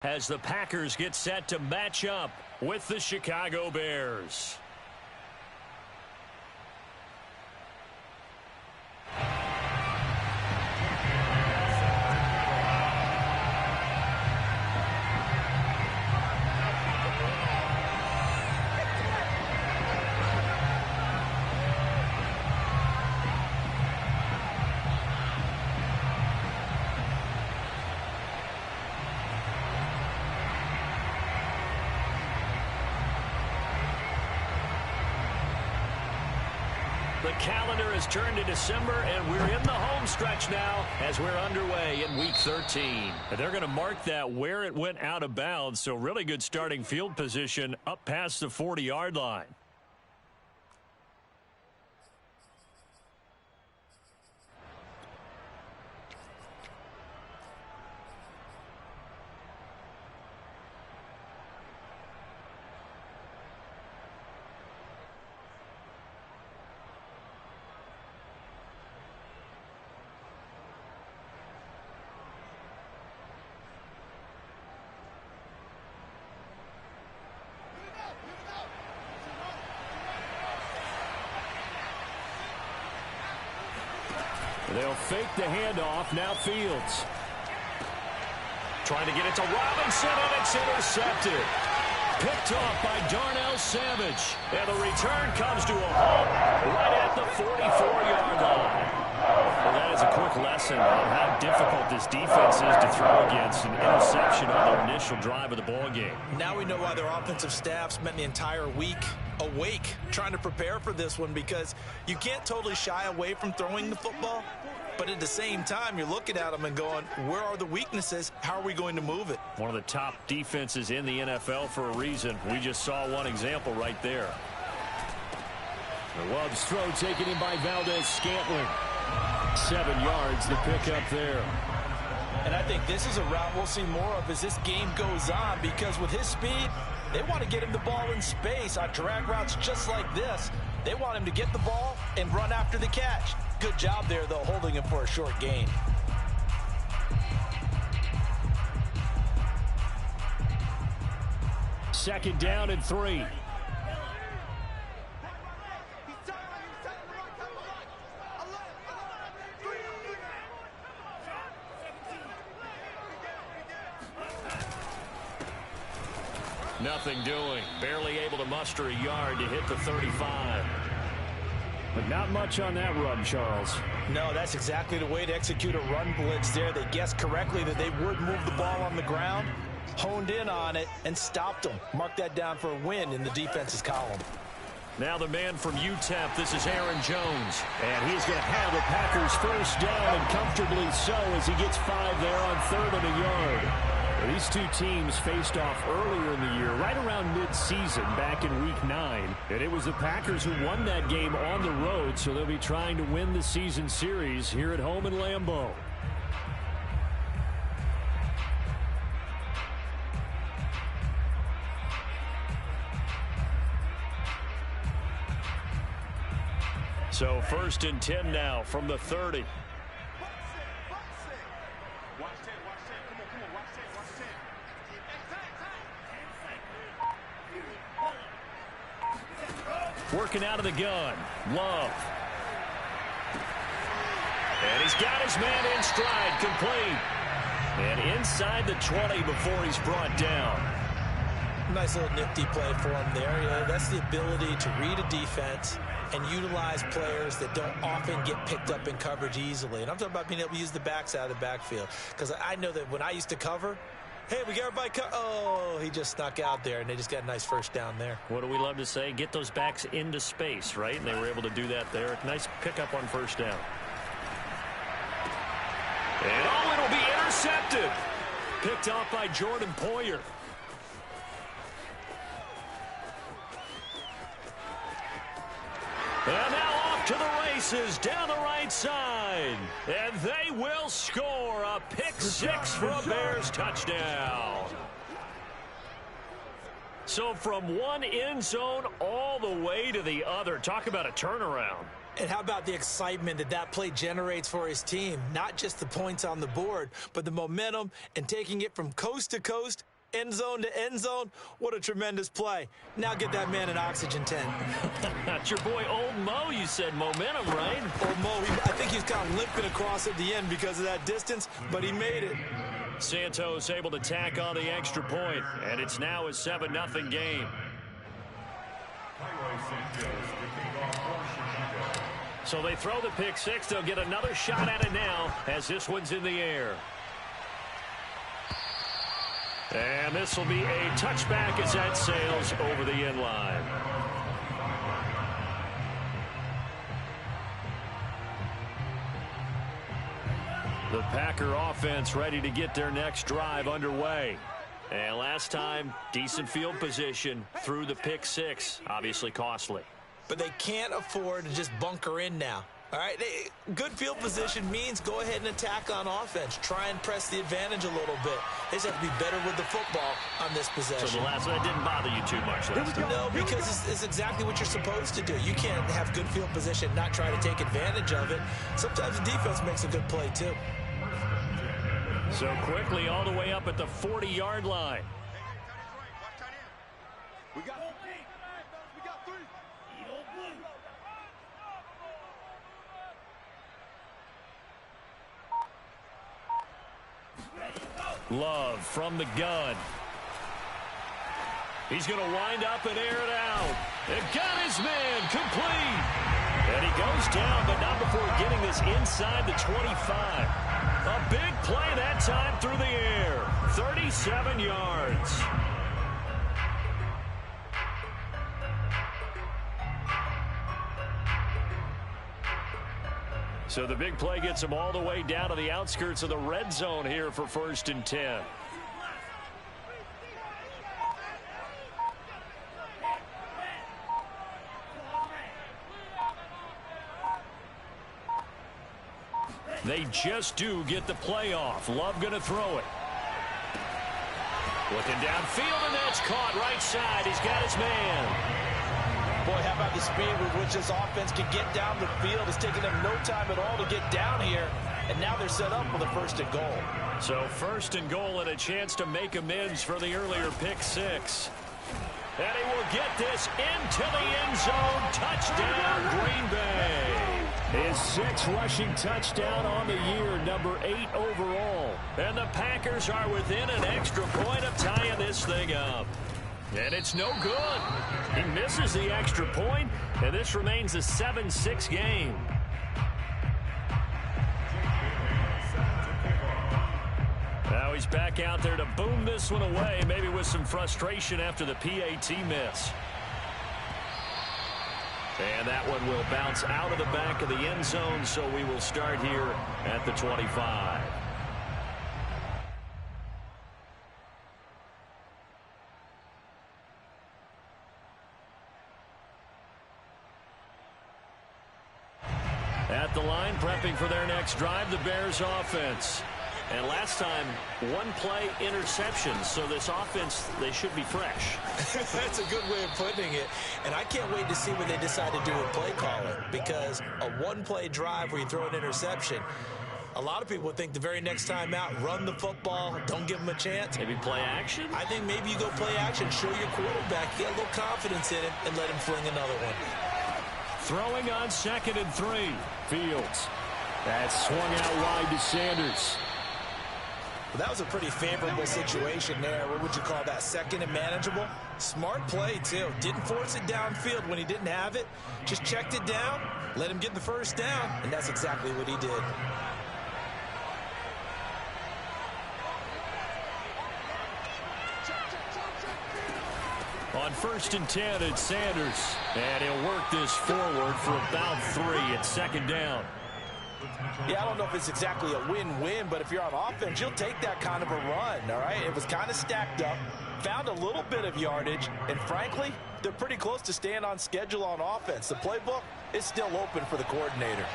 as the Packers get set to match up with the Chicago Bears. The calendar has turned to December, and we're in the home stretch now as we're underway in Week 13. They're going to mark that where it went out of bounds, so really good starting field position up past the 40-yard line. They'll fake the handoff. Now Fields. Trying to get it to Robinson, and it's intercepted. Picked off by Darnell Savage. And the return comes to a halt right at the 44-yard line. Well, that is a quick lesson on how difficult this defense is to throw against an interception on their initial drive of the ballgame. Now we know why their offensive staff spent the entire week awake trying to prepare for this one, because you can't totally shy away from throwing the football, but at the same time you're looking at them and going, where are the weaknesses? How are we going to move it? One of the top defenses in the NFL for a reason. We just saw one example right there. The Love's throw taken in by Valdez-Scantling. 7 yards, the pickup there. And I think this is a route we'll see more of as this game goes on, because with his speed, they want to get him the ball in space on drag routes just like this. They want him to get the ball and run after the catch. Good job there, though, holding him for a short gain. Second down and 3. Nothing doing. Barely able to muster a yard to hit the 35. But not much on that run, Charles. No, that's exactly the way to execute a run blitz there. They guessed correctly that they would move the ball on the ground, honed in on it, and stopped them. Mark that down for a win in the defense's column. Now the man from UTEP, this is Aaron Jones. And he's going to have the Packers first down, and comfortably so, as he gets 5 there on 3rd and a yard. These two teams faced off earlier in the year, right around mid-season, back in Week 9. And it was the Packers who won that game on the road, so they'll be trying to win the season series here at home in Lambeau. So 1st and 10 now from the 30. Working out of the gun. Love. And he's got his man in stride, complete. And inside the 20 before he's brought down. Nice little nifty play for him there. Yeah, that's the ability to read a defense and utilize players that don't often get picked up in coverage easily. And I'm talking about being able to use the backs out of the backfield. Because I know that when I used to cover, hey, we got everybody oh, he just snuck out there, and they just got a nice first down there. What do we love to say? Get those backs into space, right? And they were able to do that there. Nice pickup on first down. And oh, it'll be intercepted. Picked off by Jordan Poyer. And now off to the races down the right side. And they will score a pick-6 for a Bears touchdown. So from one end zone all the way to the other. Talk about a turnaround. And how about the excitement that that play generates for his team? Not just the points on the board, but the momentum and taking it from coast to coast, end zone to end zone. What a tremendous play. Now get that man an oxygen tent. That's your boy Old Mo. You said momentum, right? Old Mo, I think he's kind of limping across at the end because of that distance, but he made it. Santos able to tack on the extra point, and it's now a 7-0 game. So they throw the pick six. They'll get another shot at it now as this one's in the air. And this will be a touchback as that sails over the end line. The Packer offense ready to get their next drive underway. And last time, decent field position through the pick six. Obviously costly. But they can't afford to just bunker in now. All right, good field position means go ahead and attack on offense. Try and press the advantage a little bit. They just have to be better with the football on this possession. So the last one didn't bother you too much last time? No, because it's exactly what you're supposed to do. You can't have good field position, not try to take advantage of it. Sometimes the defense makes a good play, too. So quickly all the way up at the 40-yard line. We got three. Love from the gun. He's going to wind up and air it out. And got his man complete. And he goes down, but not before getting this inside the 25. A big play that time through the air. 37 yards. So the big play gets him all the way down to the outskirts of the red zone here for 1st and 10. They just do get the play off. Love going to throw it. Looking downfield, and that's caught right side. He's got his man. Boy, how about the speed with which this offense can get down the field? It's taking them no time at all to get down here, and now they're set up for the 1st and goal. So 1st and goal and a chance to make amends for the earlier pick six. And he will get this into the end zone. Touchdown, Green Bay. His 6th rushing touchdown on the year, number 8 overall. And the Packers are within an extra point of tying this thing up. And it's no good. He misses the extra point, and this remains a 7-6 game. Now he's back out there to boom this one away, maybe with some frustration after the PAT miss. And that one will bounce out of the back of the end zone, so we will start here at the 25. At the line, prepping for their next drive, the Bears offense. And last time, one play interception. So this offense, they should be fresh. That's a good way of putting it. And I can't wait to see what they decide to do with play calling. Because a one-play drive where you throw an interception, a lot of people would think the very next time out, run the football, don't give them a chance. Maybe play action? I think maybe you go play action, show your quarterback, get a little confidence in him, and let him fling another one. Throwing on 2nd and 3. Fields. That's swung out wide to Sanders. Well, that was a pretty favorable situation there. What would you call that? 2nd and manageable? Smart play, too. Didn't force it downfield when he didn't have it. Just checked it down, let him get the 1st down, and that's exactly what he did. On 1st and 10, it's Sanders. And he'll work this forward for about 3 at 2nd down. Yeah, I don't know if it's exactly a win-win, but if you're on offense, you'll take that kind of a run, all right? It was kind of stacked up, found a little bit of yardage, and frankly, they're pretty close to staying on schedule on offense. The playbook is still open for the coordinator.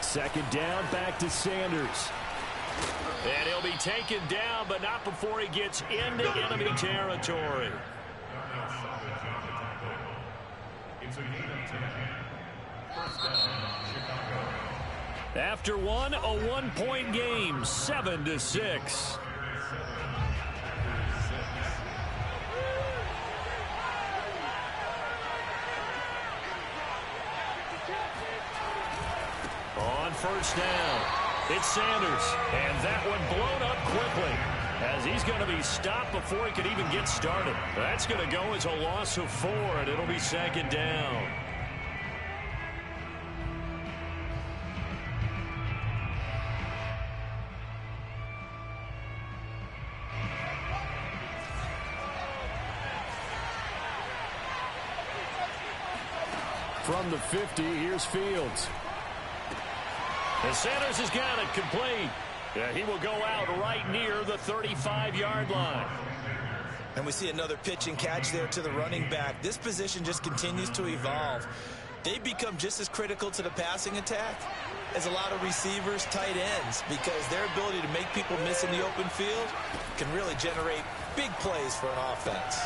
Second down, back to Sanders. And he'll be taken down, but not before he gets into enemy territory. It's a gain of 10. First down, Chicago. After one, a 1-point game, 7-6. On first down, it's Sanders, and that one blown up quickly as he's going to be stopped before he could even get started. That's going to go as a loss of 4, and it'll be second down. From the 50, here's Fields. And Sanders has got it complete. He will go out right near the 35-yard line. And we see another pitch and catch there to the running back. This position just continues to evolve. They become just as critical to the passing attack as a lot of receivers, tight ends, because their ability to make people miss in the open field can really generate big plays for an offense.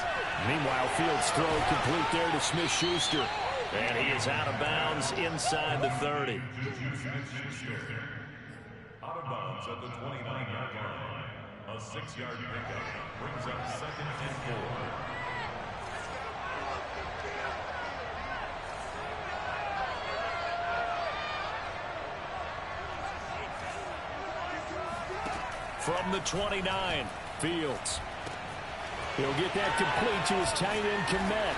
Meanwhile, Fields' throw complete there to Smith-Schuster. And he is out of bounds inside the 30. Out of bounds at the 29-yard line. A 6-yard pickup brings up 2nd and 4. From the 29, Fields. He'll get that complete to his tight end, Kmet.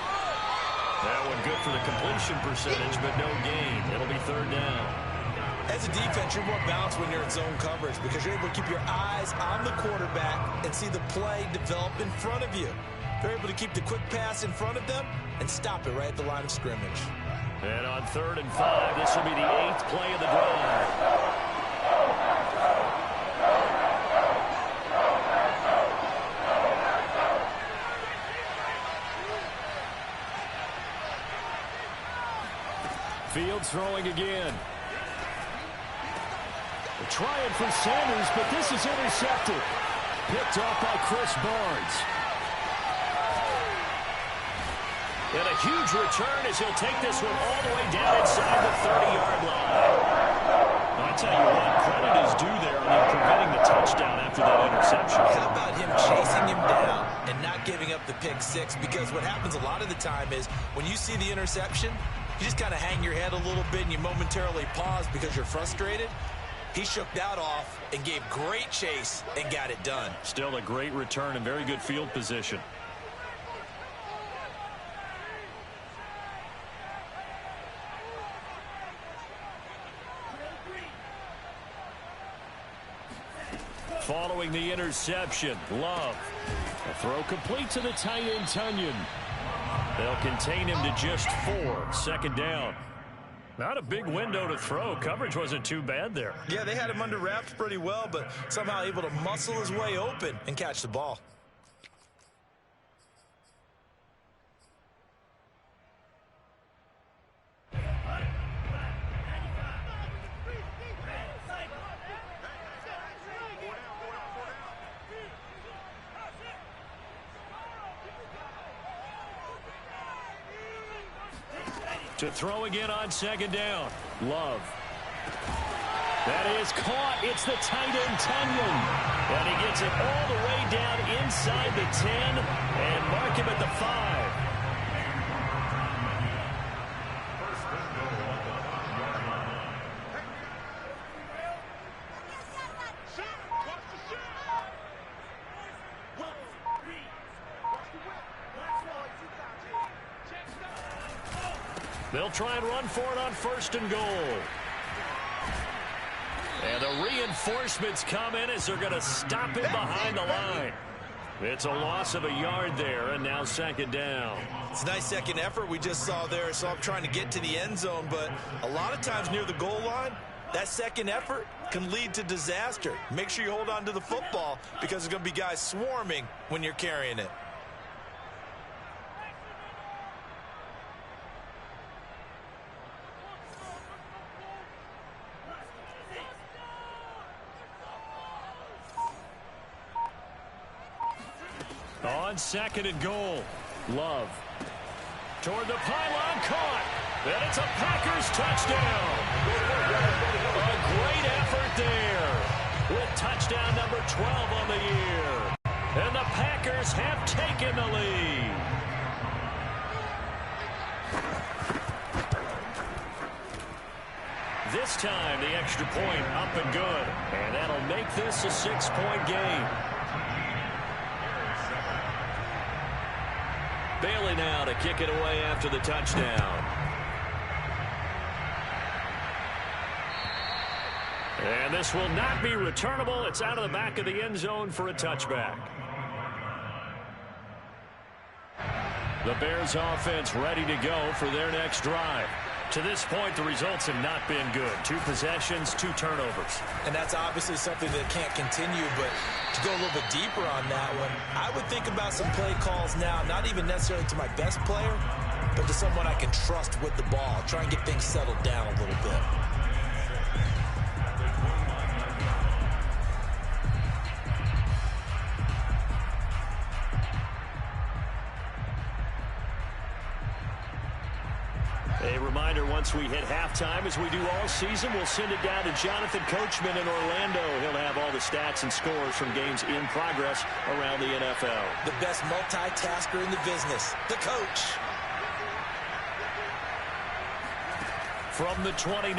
That one good for the completion percentage, but no gain. It'll be third down. As a defense, you're more balanced when you're in zone coverage because you're able to keep your eyes on the quarterback and see the play develop in front of you. They're able to keep the quick pass in front of them and stop it right at the line of scrimmage. And on 3rd and 5, this will be the 8th play of the drive. Fields throwing again. They're trying for Sanders, but this is intercepted. Picked off by Chris Barnes. And a huge return as he'll take this one all the way down inside the 30-yard line. I tell you what, credit is due there on him preventing the touchdown after that interception. How about him chasing him down and not giving up the pick six? Because what happens a lot of the time is when you see the interception, you just kind of hang your head a little bit and you momentarily pause because you're frustrated. He shook that off and gave great chase and got it done. Still a great return and very good field position. Following the interception, Love. A throw complete to the tight end, Tunyon. They'll contain him to just 4. Second down. Not a big window to throw. Coverage wasn't too bad there. Yeah, they had him under wraps pretty well, but somehow able to muscle his way open and catch the ball. To throw again on second down. Love. That is caught. It's the tight end, Tunyon. And he gets it all the way down inside the 10 and mark him at the 5. They'll try and run for it on 1st and goal. And the reinforcements come in as they're going to stop him behind the line. It's a loss of a yard there, and now second down. It's a nice second effort we just saw there. So I'm trying to get to the end zone, but a lot of times near the goal line, that second effort can lead to disaster. Make sure you hold on to the football because there's going to be guys swarming when you're carrying it. On 2nd and goal. Love. Toward the pylon, caught. And it's a Packers touchdown. A great effort there with touchdown number 12 on the year. And the Packers have taken the lead. This time, the extra point up and good. And that'll make this a 6-point game. Bailey now to kick it away after the touchdown. And this will not be returnable. It's out of the back of the end zone for a touchback. The Bears offense ready to go for their next drive. To this point, the results have not been good. 2 possessions, 2 turnovers. And that's obviously something that can't continue, but to go a little bit deeper on that one, I would think about some play calls now, not even necessarily to my best player, but to someone I can trust with the ball. Try and get things settled down a little bit. A reminder, once we hit halftime, as we do all season, we'll send it down to Jonathan Coachman in Orlando. He'll have all the stats and scores from games in progress around the NFL. The best multitasker in the business, the coach. From the 29,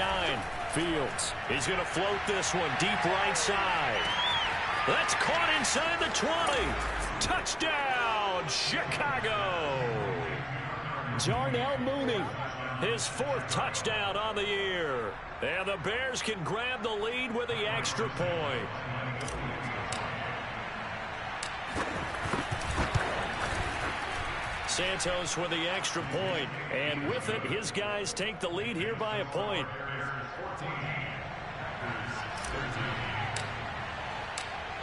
Fields. He's going to float this one deep right side. That's caught inside the 20. Touchdown, Chicago. Darnell Mooney. His 4th touchdown on the year. And the Bears can grab the lead with the extra point. Santos with the extra point. And with it, his guys take the lead here by a point.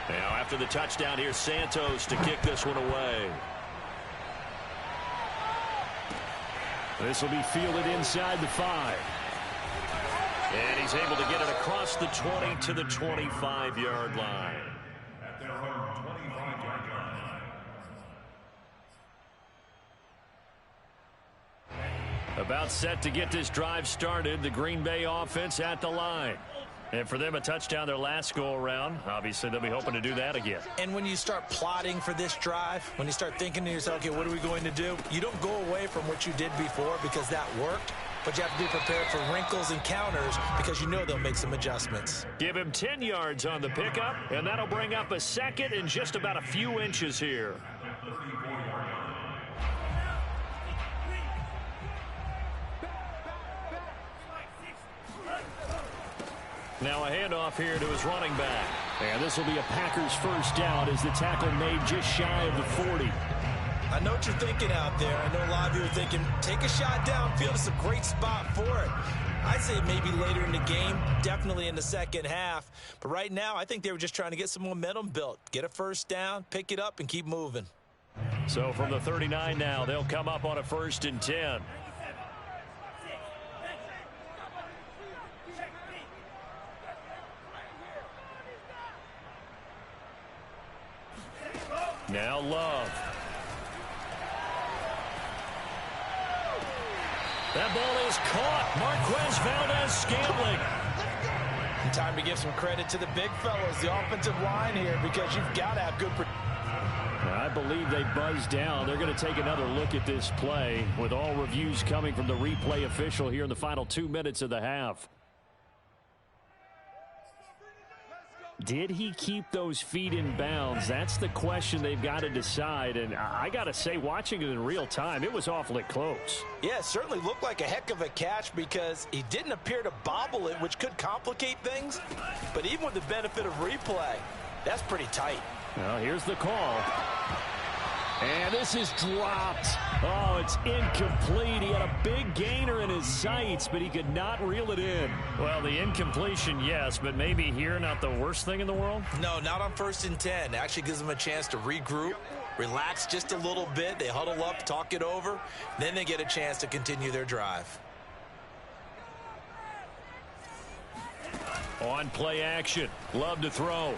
Now after the touchdown, here's Santos to kick this one away. This will be fielded inside the 5. And he's able to get it across the 20 to the 25-yard line. At their own 25-yard line. About set to get this drive started. The Green Bay offense at the line. And for them, a touchdown their last go-around. Obviously, they'll be hoping to do that again. And when you start plotting for this drive, when you start thinking to yourself, okay, what are we going to do? You don't go away from what you did before because that worked, but you have to be prepared for wrinkles and counters because you know they'll make some adjustments. Give him 10 yards on the pickup, and that'll bring up a second and just about a few inches here. Now a handoff here to his running back. And this will be a Packers first down as the tackle made just shy of the 40. I know what you're thinking out there. I know a lot of you are thinking, take a shot downfield. It's a great spot for it. I'd say maybe later in the game, definitely in the second half. But right now, I think they were just trying to get some momentum built. Get a first down, pick it up, and keep moving. So from the 39 now, they'll come up on a 1st and 10. Now Love. That ball is caught. Marquez Valdez-Scantling. Time to give some credit to the big fellows, the offensive line here, because you've got to have good protection. I believe they buzzed down. They're going to take another look at this play with all reviews coming from the replay official here in the final 2 minutes of the half. Did he keep those feet in bounds? That's the question they've got to decide. And I got to say, watching it in real time, it was awfully close. Yeah, it certainly looked like a heck of a catch because he didn't appear to bobble it, which could complicate things. But even with the benefit of replay, that's pretty tight. Well, here's the call. And this is dropped. Oh, it's incomplete. He had a big gainer in his sights, but he could not reel it in. Well, the incompletion, yes, but maybe here not the worst thing in the world? No, not on 1st and 10. Actually gives them a chance to regroup, relax just a little bit. They huddle up, talk it over. Then they get a chance to continue their drive. On play action. Love to throw.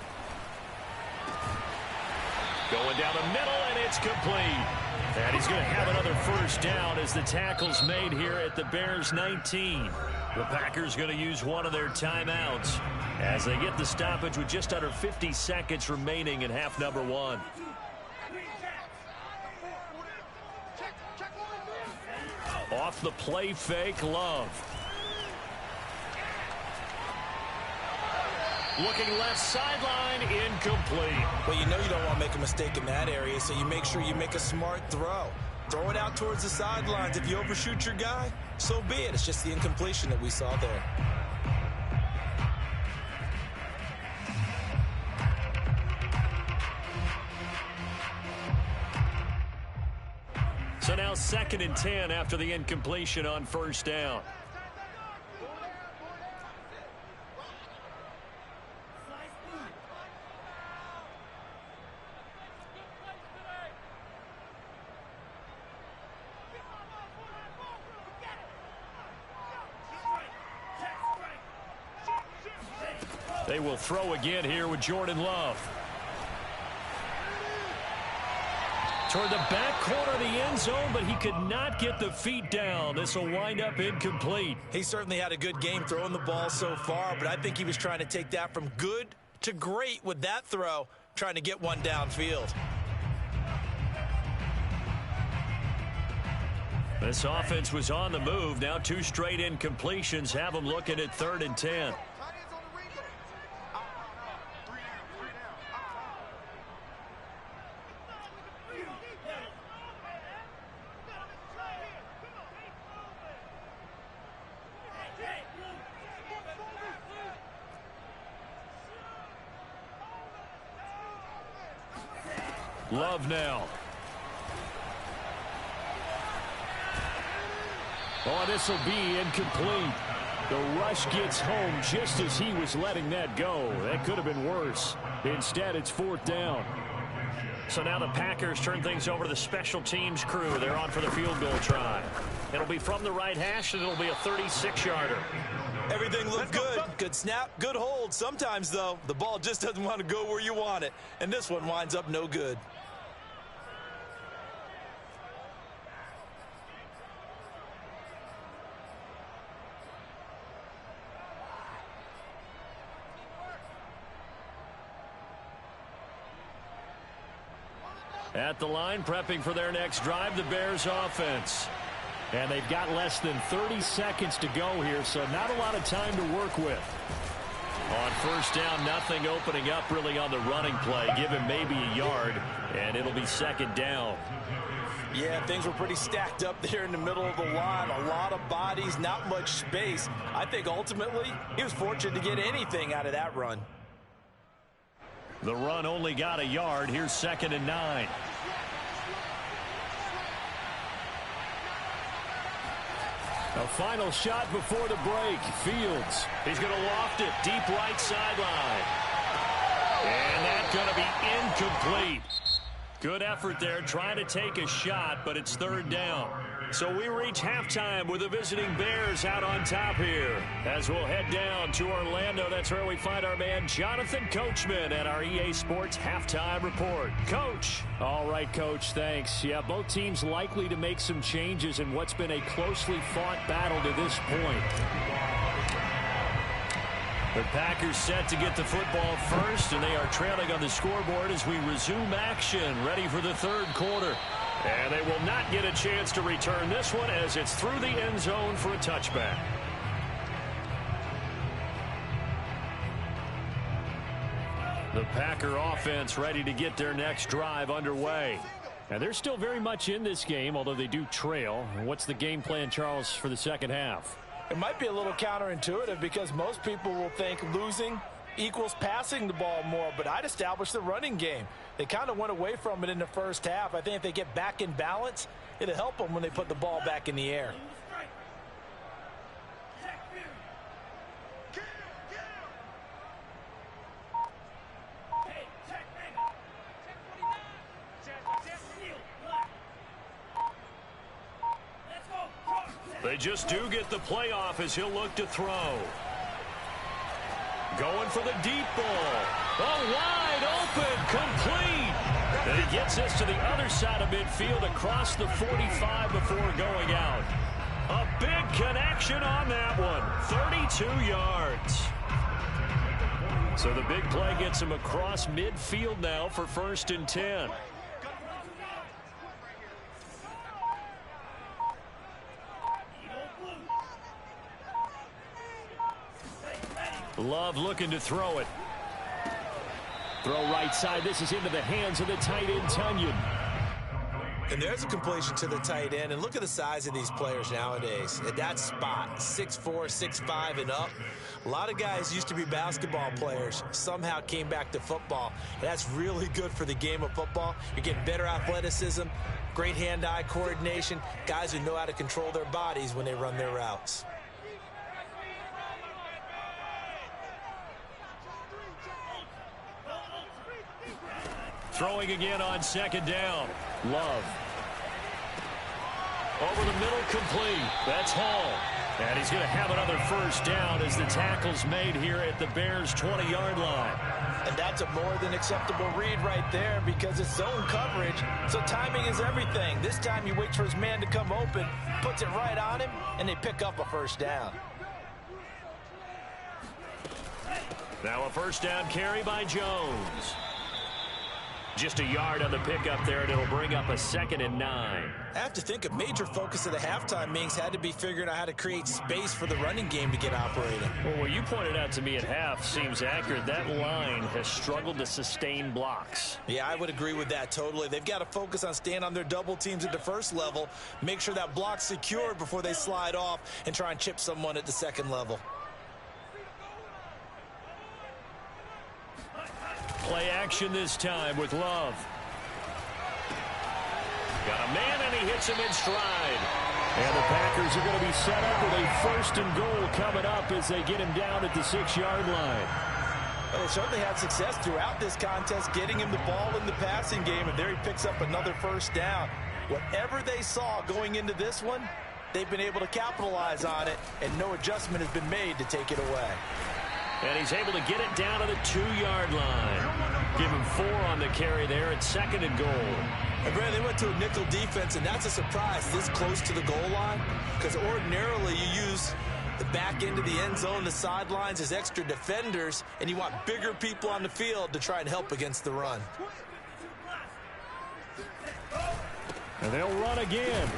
Going down the middle, and it's complete. And he's going to have another first down as the tackle's made here at the Bears 19. The Packers going to use one of their timeouts as they get the stoppage with just under 50 seconds remaining in half number one. Off the play fake, Love. Looking left sideline, incomplete. Well, you know you don't want to make a mistake in that area, so you make sure you make a smart throw. Throw it out towards the sidelines. If you overshoot your guy, so be it. It's just the incompletion that we saw there. So now 2nd and 10 after the incompletion on first down. They will throw again here with Jordan Love. Toward the back corner of the end zone, but he could not get the feet down. This will wind up incomplete. He certainly had a good game throwing the ball so far, but I think he was trying to take that from good to great with that throw, trying to get one downfield. This offense was on the move. Now 2 straight incompletions have them looking at 3rd and 10. Love now. Oh, this will be incomplete. The rush gets home just as he was letting that go. That could have been worse. Instead, it's 4th down. So now the Packers turn things over to the special teams crew. They're on for the field goal try. It'll be from the right hash, and it'll be a 36-yarder. Everything looked good. Good snap, good hold. Sometimes, though, the ball just doesn't want to go where you want it. And this one winds up no good. At the line, prepping for their next drive, the Bears offense. And they've got less than 30 seconds to go here, so not a lot of time to work with. On first down, nothing opening up really on the running play. Give him maybe a yard, and it'll be 2nd down. Yeah, things were pretty stacked up there in the middle of the line. A lot of bodies, not much space. I think ultimately he was fortunate to get anything out of that run. The run only got a yard. Here's 2nd and 9. A final shot before the break. Fields. He's going to loft it deep right sideline. And that's going to be incomplete. Good effort there trying to take a shot, but it's 3rd down. So we reach halftime with the visiting Bears out on top here. As we'll head down to Orlando, that's where we find our man Jonathan Coachman at our EA Sports Halftime Report. Coach. All right, Coach, thanks. Yeah, both teams likely to make some changes in what's been a closely fought battle to this point. The Packers set to get the football first, and they are trailing on the scoreboard as we resume action, ready for the 3rd quarter. And they will not get a chance to return this one as it's through the end zone for a touchback. The Packer offense ready to get their next drive underway. And they're still very much in this game, although they do trail. What's the game plan, Charles, for the 2nd half? It might be a little counterintuitive because most people will think losing equals passing the ball more, but I'd establish the running game. They kind of went away from it in the first half. I think if they get back in balance, it'll help them when they put the ball back in the air. They just do get the playoff as he'll look to throw. Going for the deep ball. Oh, wide open, complete. And He gets this to the other side of midfield across the 45 before going out. A big connection on that one. 32 yards. So the big play gets him across midfield now for 1st and 10. Love looking to throw it. Throw right side. This is into the hands of the tight end, Tunyon. And there's a completion to the tight end. And look at the size of these players nowadays. At that spot, 6'4", 6'5", and up. A lot of guys used to be basketball players, somehow came back to football. And that's really good for the game of football. You're getting better athleticism, great hand-eye coordination, guys who know how to control their bodies when they run their routes. Throwing again on 2nd down. Love. Over the middle, complete. That's Hall. And he's going to have another 1st down as the tackle's made here at the Bears' 20-yard line. And that's a more than acceptable read right there because it's zone coverage, so timing is everything. This time he waits for his man to come open, puts it right on him, and they pick up a 1st down. Now a 1st down carry by Jones. Just a yard on the pickup there, and it'll bring up a 2nd and 9. I have to think a major focus of the halftime meetings had to be figuring out how to create space for the running game to get operating. Well, what you pointed out to me at half seems accurate. That line has struggled to sustain blocks. Yeah, I would agree with that totally. They've got to focus on staying on their double teams at the 1st level, make sure that block's secured before they slide off and try and chip someone at the 2nd level. Play action this time with Love. Got a man, and he hits him in stride. And the Packers are going to be set up with a 1st and goal coming up as they get him down at the 6-yard line. Well, they certainly had success throughout this contest, getting him the ball in the passing game, and there he picks up another 1st down. Whatever they saw going into this one, they've been able to capitalize on it, and no adjustment has been made to take it away. And he's able to get it down to the 2-yard line. Give him 4 on the carry there at 2nd and goal. And Brad, they went to a nickel defense, and that's a surprise this close to the goal line, because ordinarily you use the back end of the end zone, the sidelines as extra defenders, and you want bigger people on the field to try and help against the run. And they'll run again.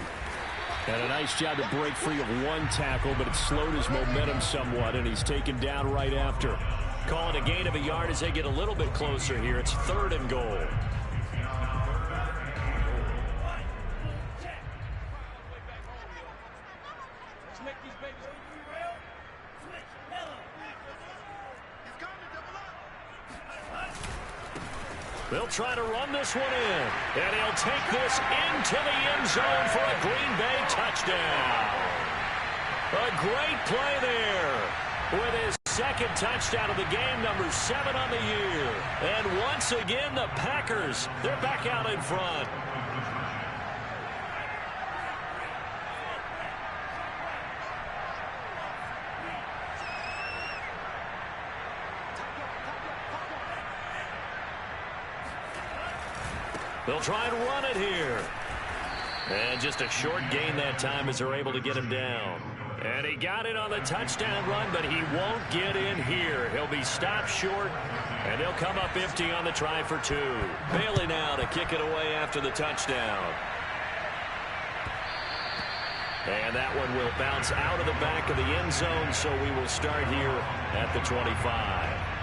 And a nice job to break free of 1 tackle, but it slowed his momentum somewhat, and he's taken down right after. Call it a gain of a yard as they get a little bit closer here. It's 3rd and goal. They'll try to run this one in, and he'll take this into the end zone for a Green Bay touchdown. A great play there with his 2nd touchdown of the game, number 7 on the year. And once again, the Packers, they're back out in front. They'll try and run it here. And just a short gain that time as they're able to get him down. And he got it on the touchdown run, but he won't get in here. He'll be stopped short, and they'll come up empty on the try for 2. Bailey now to kick it away after the touchdown. And that one will bounce out of the back of the end zone, so we will start here at the 25.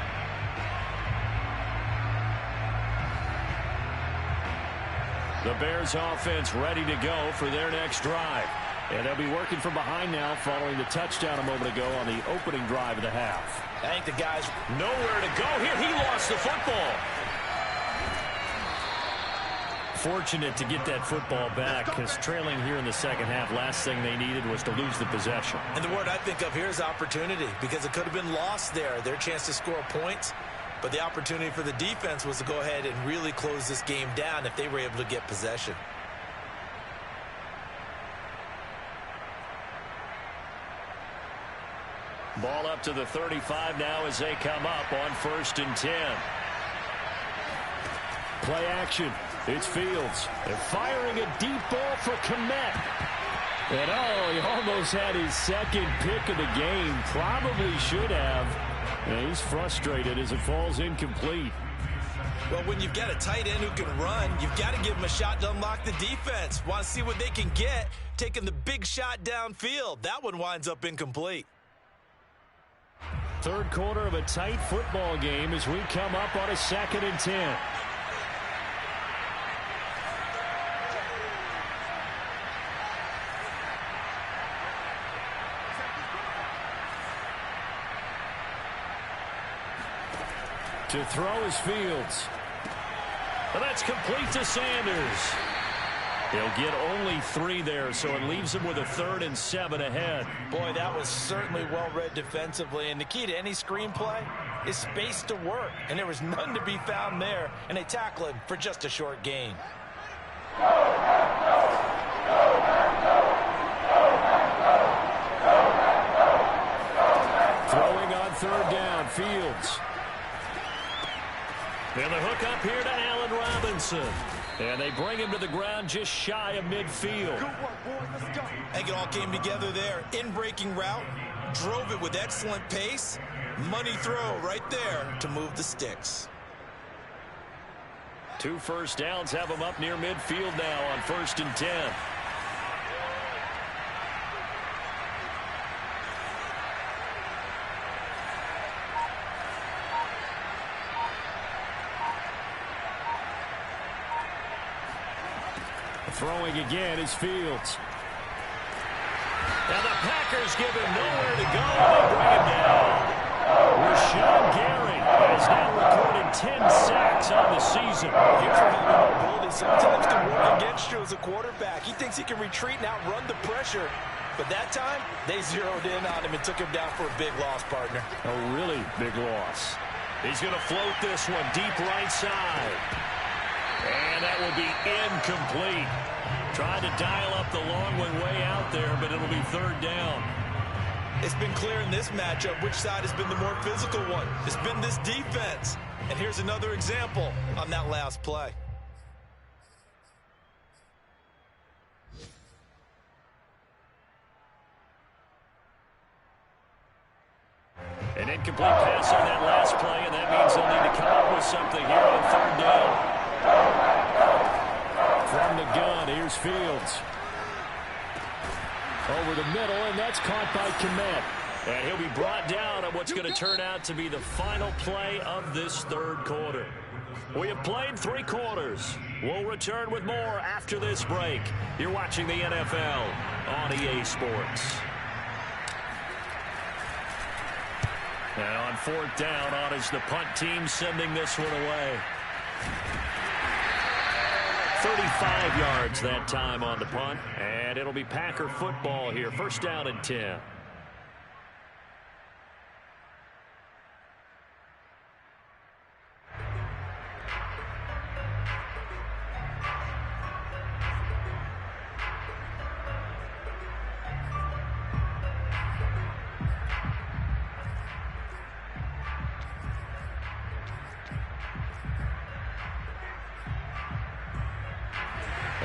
The Bears offense ready to go for their next drive. And they'll be working from behind now following the touchdown a moment ago on the opening drive of the half. I think the guy's nowhere to go here. He lost the football. Fortunate to get that football back, because trailing here in the 2nd half, last thing they needed was to lose the possession. And the word I think of here is opportunity, because it could have been lost there. Their chance to score points. But the opportunity for the defense was to go ahead and really close this game down if they were able to get possession. Ball up to the 35 now as they come up on 1st and 10. Play action. It's Fields. And firing a deep ball for Kmet. And oh, he almost had his second pick of the game. Probably should have. And he's frustrated as it falls incomplete. Well, when you've got a tight end who can run, you've got to give him a shot to unlock the defense. Want to see what they can get, taking the big shot downfield. That one winds up incomplete. Third quarter of a tight football game as we come up on a 2nd and 10. To throw is Fields. And that's complete to Sanders. He'll get only 3 there, so it leaves him with a 3rd and 7 ahead. Boy, that was certainly well read defensively. And the key to any screenplay is space to work. And there was none to be found there. And they tackle him for just a short gain. Throwing on 3rd down, Fields. And the hook up here to Allen Robinson. And they bring him to the ground just shy of midfield. I think it all came together there. In-breaking route. Drove it with excellent pace. Money throw right there to move the sticks. 2 first downs have him up near midfield now on 1st and 10. Throwing again is Fields. And the Packers give him nowhere to go. They bring him down. Rashawn Gary has now recorded 10 sacks on the season. Mobility sometimes can work against you as a quarterback. He thinks he can retreat and outrun the pressure. But that time, they zeroed in on him and took him down for a big loss, partner. A really big loss. He's going to float this one deep right side. And that will be incomplete. Trying to dial up the long one way out there, but it'll be 3rd down. It's been clear in this matchup which side has been the more physical one. It's been this defense. And here's another example on that last play. An incomplete pass on that last play, and that means they'll need to come up with something here on 3rd down. From the gun, here's Fields. Over the middle, and that's caught by Kmet. And he'll be brought down on what's going to turn out to be the final play of this 3rd quarter. We have played 3 quarters. We'll return with more after this break. You're watching the NFL on EA Sports. And on 4th down, on is the punt team sending this one away. 35 yards that time on the punt, and it'll be Packer football here. 1st down and 10.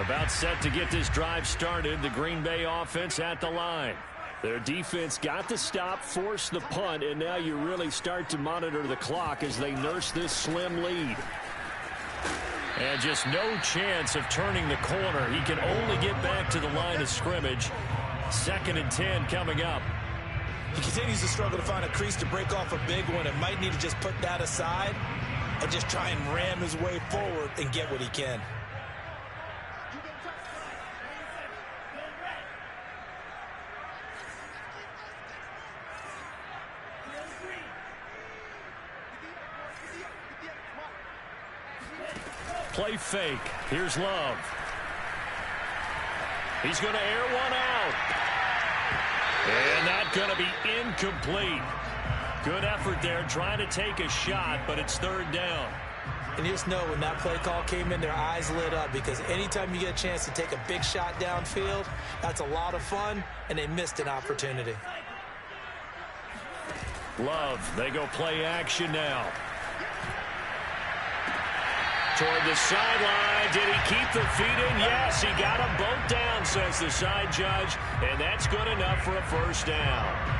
About set to get this drive started. The Green Bay offense at the line. Their defense got the stop, forced the punt, and now you really start to monitor the clock as they nurse this slim lead. And just no chance of turning the corner. He can only get back to the line of scrimmage. 2nd and 10 coming up. He continues to struggle to find a crease to break off a big one and might need to just put that aside and just try and ram his way forward and get what he can. Play fake. Here's Love. He's going to air one out. And that's going to be incomplete. Good effort there trying to take a shot, but it's 3rd down. And you just know when that play call came in, their eyes lit up because anytime you get a chance to take a big shot downfield, that's a lot of fun, and they missed an opportunity. Love, they go play action now. toward the sideline. Did he keep the feet in? Yes, he got them both down, says the side judge, and that's good enough for a first down.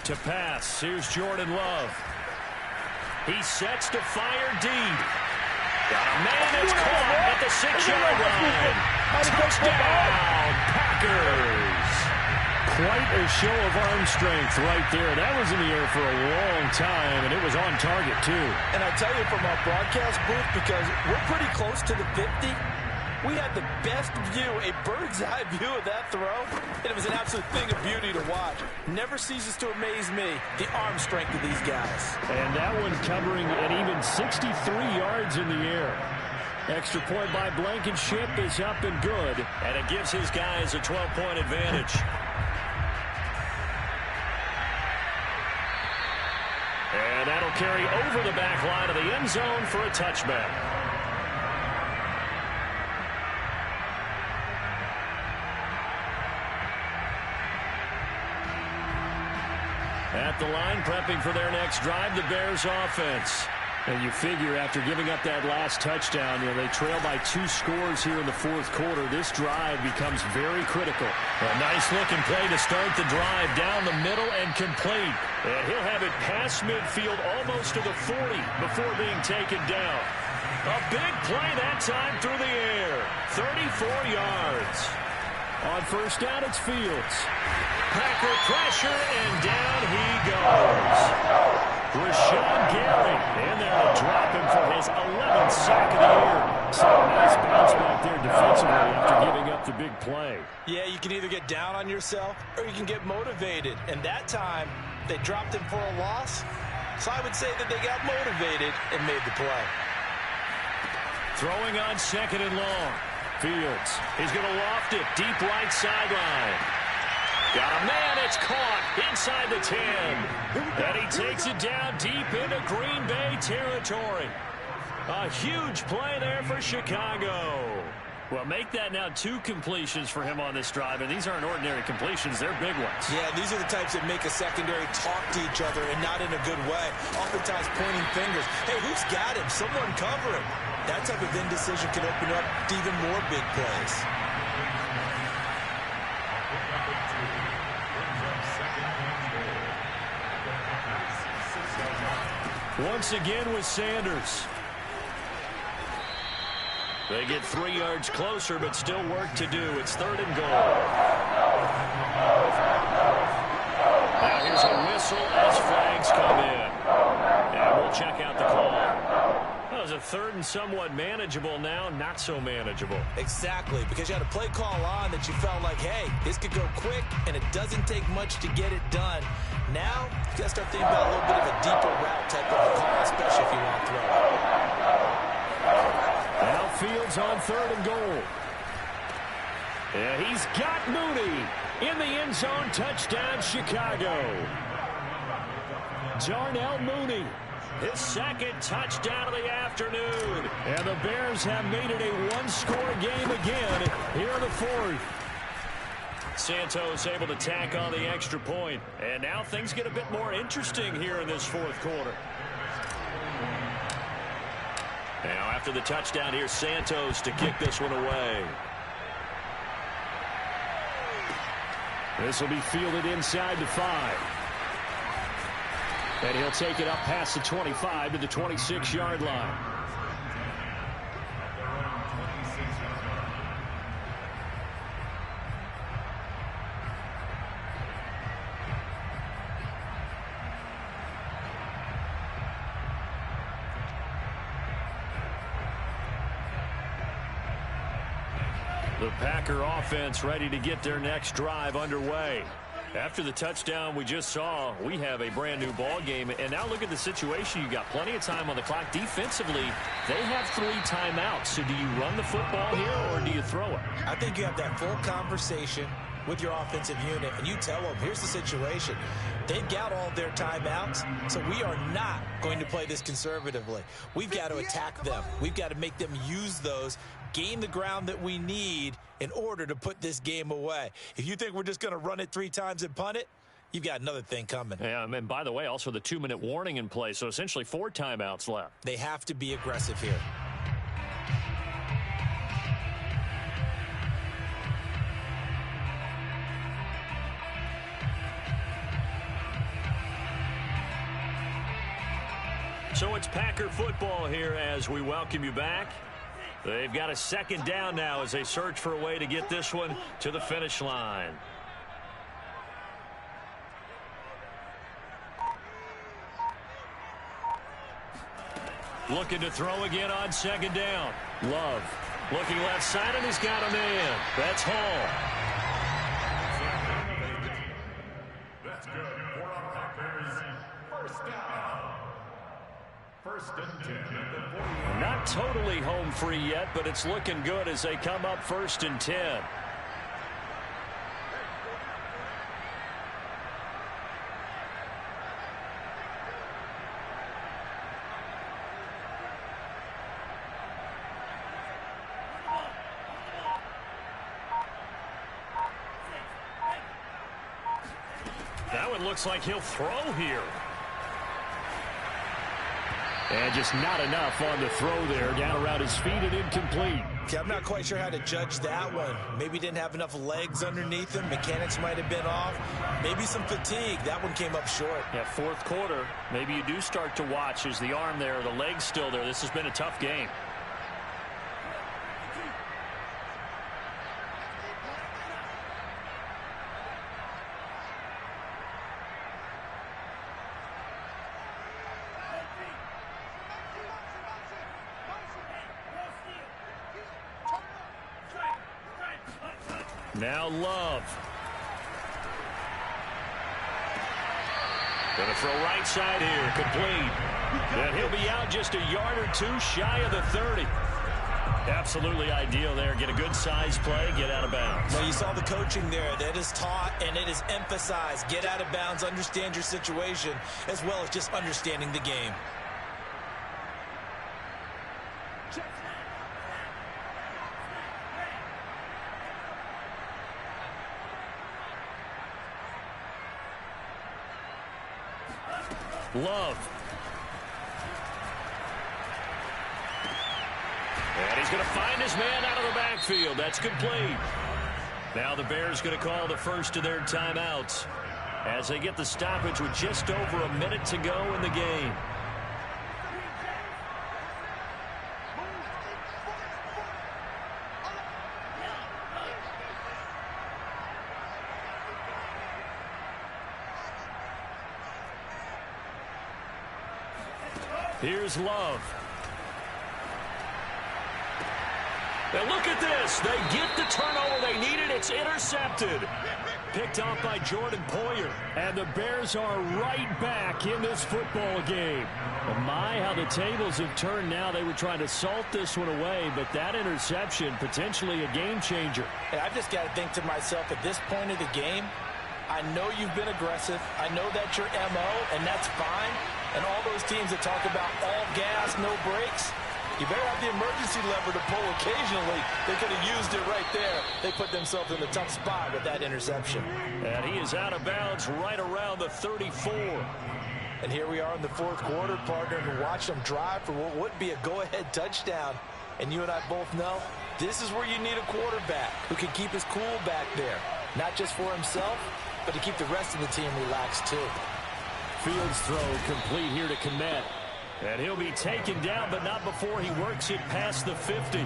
To pass, here's Jordan Love. He sets to fire deep. Got a man that's caught at the 6-yard line. Touchdown, Packers. Quite a show of arm strength right there. That was in the air for a long time, and it was on target, too. And I tell you from our broadcast booth, because we're pretty close to the 50, we had the best view, a bird's-eye view of that throw, and it was an absolute thing of beauty to watch. Never ceases to amaze me, the arm strength of these guys. And that one covering an even 63 yards in the air. Extra point by Blankenship is up and good, and it gives his guys a 12-point advantage. And that'll carry over the back line of the end zone for a touchback. At the line, prepping for their next drive, the Bears offense. And you figure after giving up that last touchdown, they trail by 2 scores here in the fourth quarter. This drive becomes very critical. A nice-looking play to start the drive down the middle and complete. And he'll have it past midfield almost to the 40 before being taken down. A big play that time through the air. 34 yards. On first down, it's Fields. Packer pressure, and down he goes. Rashawn Gary in there to drop him for his 11th sack of the year. So a nice bounce back there defensively after giving up the big play. Yeah, you can either get down on yourself or you can get motivated. And that time, they dropped him for a loss. So I would say that they got motivated and made the play. Throwing on second and long. Fields, he's going to loft it deep right sideline. Got a man, it's caught inside the 10. And he takes it down deep into Green Bay territory. A huge play there for Chicago. Well, make that now 2 completions for him on this drive, and these aren't ordinary completions, they're big ones. Yeah, these are the types that make a secondary talk to each other, and not in a good way. Oftentimes pointing fingers. Hey, who's got him? Someone cover him. That type of indecision can open up to even more big plays. Once again with Sanders. They get 3 yards closer, but still work to do. It's 3rd and goal. Now here's a whistle as flags come in. And we'll check out the call. That was a 3rd and somewhat manageable, now not so manageable. Exactly, because you had a play call on that you felt like, hey, this could go quick, and it doesn't take much to get it done. Now, you got to start thinking about a little bit of a deeper route type of a call, especially if you want to throw it. Now Fields on 3rd and goal. Yeah, he's got Mooney in the end zone. Touchdown, Chicago. Darnell Mooney, his 2nd touchdown of the afternoon. And the Bears have made it a 1-score game again here in the 4th. Santos able to tack on the extra point. And now things get a bit more interesting here in this 4th quarter. Now after the touchdown, here's Santos to kick this one away. This will be fielded inside the 5. And he'll take it up past the 25 to the 26-yard line. The Packer offense ready to get their next drive underway. After the touchdown we just saw, we have a brand new ball game. And now look at the situation. You got plenty of time on the clock. Defensively, they have 3 timeouts. So do you run the football here or do you throw it? I think you have that full conversation with your offensive unit and you tell them, here's the situation. They've got all their timeouts, so we are not going to play this conservatively. We've got to attack them. We've got to make them use those, gain the ground that we need in order to put this game away. If you think we're just going to run it 3 times and punt it, you've got another thing coming. Yeah, and by the way, also the 2-minute warning in play, so essentially 4 timeouts left. They have to be aggressive here. So it's Packer football here as we welcome you back. They've got a 2nd down now as they search for a way to get this one to the finish line. Looking to throw again on 2nd down. Love looking left side, and he's got a man. That's Hall. That's good for our Packers. First down. First and 10 at the 40. Not totally home free yet, but it's looking good as they come up 1st and 10. That one looks like he'll throw here. And just not enough on the throw there. Down around his feet and incomplete. Okay, I'm not quite sure how to judge that one. Maybe didn't have enough legs underneath him. Mechanics might have been off. Maybe some fatigue. That one came up short. Yeah, 4th quarter. Maybe you do start to watch. Is the arm there, the leg's still there? This has been a tough game. Now Love. Going to throw right side here, complete. And he'll be out just a yard or 2 shy of the 30. Absolutely ideal there. Get a good size play, get out of bounds. Well, you saw the coaching there. That is taught and it is emphasized. Get out of bounds, understand your situation, as well as just understanding the game. Love. And he's going to find his man out of the backfield. That's complete. Now the Bears going to call the first of their timeouts as they get the stoppage with just over a minute to go in the game. Here's Love. Now look at this. They get the turnover they needed. It's intercepted. Picked off by Jordan Poyer. And the Bears are right back in this football game. Oh my, how the tables have turned now. They were trying to salt this one away, but that interception, potentially a game changer. Hey, I've just got to think to myself, at this point of the game, I know you've been aggressive. I know that's your MO, and that's fine. And all those teams that talk about all gas, no brakes, you better have the emergency lever to pull occasionally. They could have used it right there. They put themselves in a tough spot with that interception. And he is out of bounds right around the 34. And here we are in the 4th quarter, partner, and watch them drive for what would be a go-ahead touchdown. And you and I both know this is where you need a quarterback who can keep his cool back there. Not just for himself, but to keep the rest of the team relaxed too. Fields throw complete here to Komet. And he'll be taken down, but not before he works it past the 50.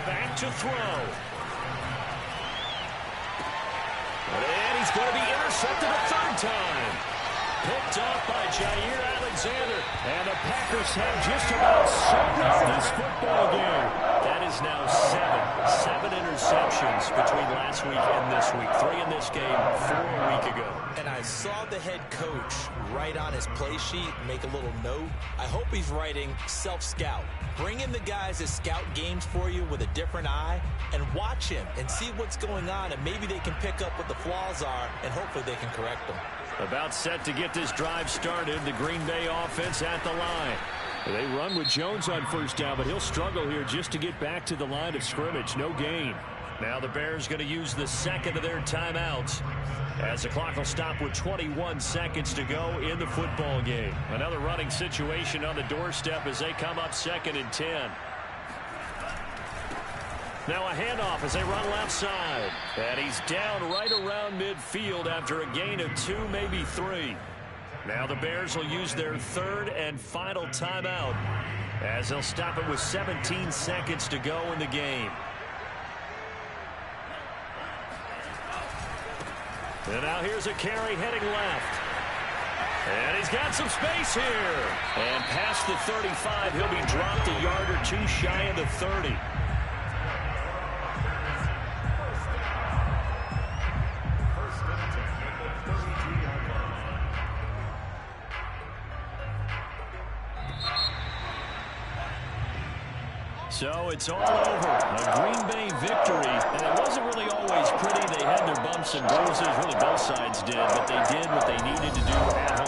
Back to throw. And he's going to be intercepted a 3rd time. Picked off by Jair Alexander. And the Packers have just about sewn up this football game. That is now 7 interceptions between last week and this week. 3 in this game, 4 a week ago. And I saw the head coach write on his play sheet, make a little note. I hope he's writing self-scout. Bring in the guys that scout games for you with a different eye and watch him and see what's going on, and maybe they can pick up what the flaws are, and hopefully they can correct them. About set to get this drive started. The Green Bay offense at the line. They run with Jones on first down, but he'll struggle here just to get back to the line of scrimmage. No gain. Now the Bears going to use the second of their timeouts as the clock will stop with 21 seconds to go in the football game. Another running situation on the doorstep as they come up 2nd and 10. Now a handoff as they run left side. And he's down right around midfield after a gain of 2, maybe 3. Now the Bears will use their 3rd and final timeout as they'll stop it with 17 seconds to go in the game. And now here's a carry heading left. And he's got some space here. And past the 35, he'll be dropped a yard or 2 shy of the 30. So it's all over. A Green Bay victory. And it wasn't really always pretty. They had their bumps and bruises. Really, both sides did. But they did what they needed to do at home.